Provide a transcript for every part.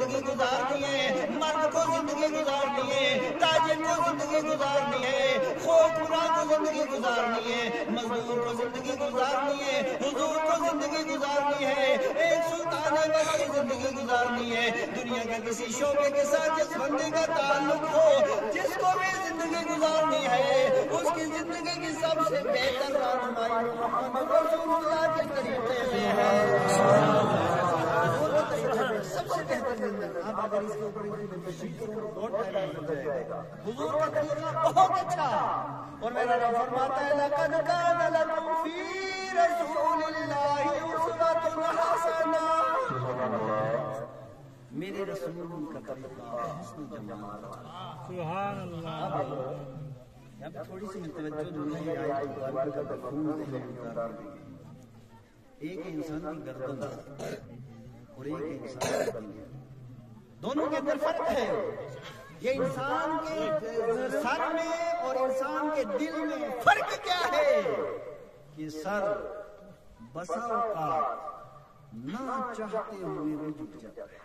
زندگی گزارنی ہے، مرد کو زندگی گزارنی ہے، تاجر کو زندگی گزارنی ہے، خوفنا کو زندگی گزارنی ہے، مزدور کو زندگی گزارنی ہے، حضور کو زندگی گزارنی ہے، ایک سلطان وقت کی زندگی گزارنی ہے۔ دنیا کے کسی شعبے کے ساتھ جس بندے کا تعلق ہو، جس کو بھی زندگی گزارنی ہے، اس کی زندگی کی سب سے بہتر رہنمائی محمد رسول اللہ کے طریقے سے ہے۔ سب سے بہتر زندگی آپ اگر اس کے اوپر تشریح کرو بہت ٹائم لگ جائے گا۔ حضور کا طریقہ بہت اچھا، اور میرا رب فرماتا ہے لَقَدْ كَانَ لَكُمْ فِي رَسُولِ اللَّهِ أُسْوَةٌ حَسَنَةٌ۔ میرے رسول کا طریقہ حسن جمال۔ سبحان اللہ۔ اب تھوڑی سی توجہ جو ہے آیت مبارکہ کا مفہوم ذہن میں اتار دیں۔ ایک انسان کی گردن اور ایک انسان کا دل، دونوں کے اندر فرق ہے۔ یہ انسان کے سر میں اور انسان کے دل میں فرق کیا ہے کہ سر بسا اوقات نہ چاہتے ہوئے بھی جھک جاتا ہے،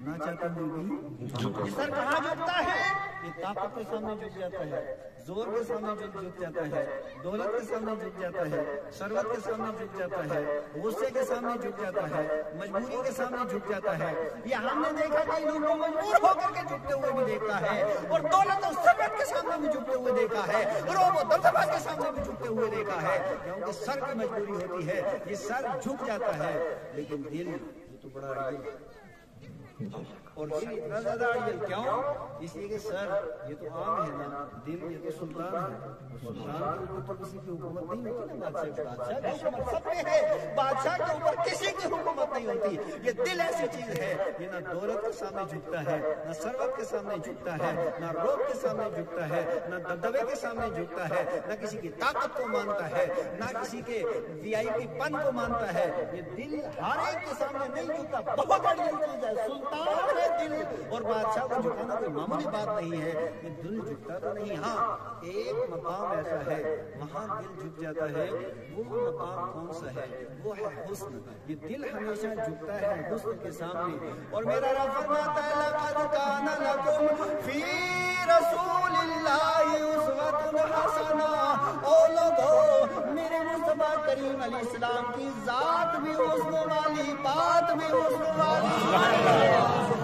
نہ چاہتے ہوئے بھی سر کہاں جھکتا ہے؟ یہ طاقت کے سامنے جھک جاتا ہے، زور کے سامنے جھک جاتا ہے، دولت کے سامنے جھک جاتا ہے، ثروت کے سامنے جھک جاتا ہے، غصے کے سامنے جھک جاتا ہے، مجبوری کے سامنے جھک جاتا ہے۔ یہ ہم نے دیکھا کہ لوگوں کو مجبور ہو کر کے جھکتے ہوئے بھی دیکھا ہے، اور دولت اور ثروت کے سامنے بھی جھکتے ہوئے دیکھا ہے، روب و دبدبہ کے سامنے بھی جھکتے ہوئے دیکھا ہے، کیونکہ سر کی مجبوری ہوتی ہے، یہ سر جھک جاتا ہے، لیکن دل یہ تو بڑا اڑیل، اور دل اتنا زیادہ اڑیل کیوں؟ اس لیے کہ سر یہ تو عام ہے نا، دل یہ تو سلطان ہے، سلطان کے اوپر تو کسی کی حکومت نہیں ہوتی نا، بادشاہ کی حکومت سب پہ ہے، بادشاہ کے اوپر کسی کی حکومت نہیں ہوتی۔ یہ دل ایسی چیز ہے، یہ نہ دولت کے سامنے جھکتا ہے، نہ ثروت کے سامنے جھکتا ہے، نہ روب کے سامنے جھکتا ہے، نہ دبدبے کے سامنے جھکتا ہے، نہ کسی کی طاقت کو مانتا ہے، نہ کسی کے وی آئی پی پن کو مانتا ہے۔ یہ دل ہر ایک کے سامنے نہیں جھکتا، بہت بڑی چیز ہے، سلطان ہے دل، اور بادشاہ کو جھکانا کوئی معمولی بات نہیں ہے۔ یہ دل جھکتا تو نہیں، ہاں ایک مقام ایسا ہے وہاں دل جھک جاتا ہے، وہ مقام کون سا ہے؟ وہ ہے حسن۔ یہ دل ہمیشہ جھکتا ہے حسن کے سامنے، اور میرا رب فرماتا ہے لَقَدْ كَانَ لَكُمْ فِي رَسُولِ اللَّهِ أُسْوَةٌ حَسَنَةٌ۔ او لوگو، میرے مصطفیٰ کریم علیہ السلام کی ذات بھی حسن والی، بات بھی حسن والی۔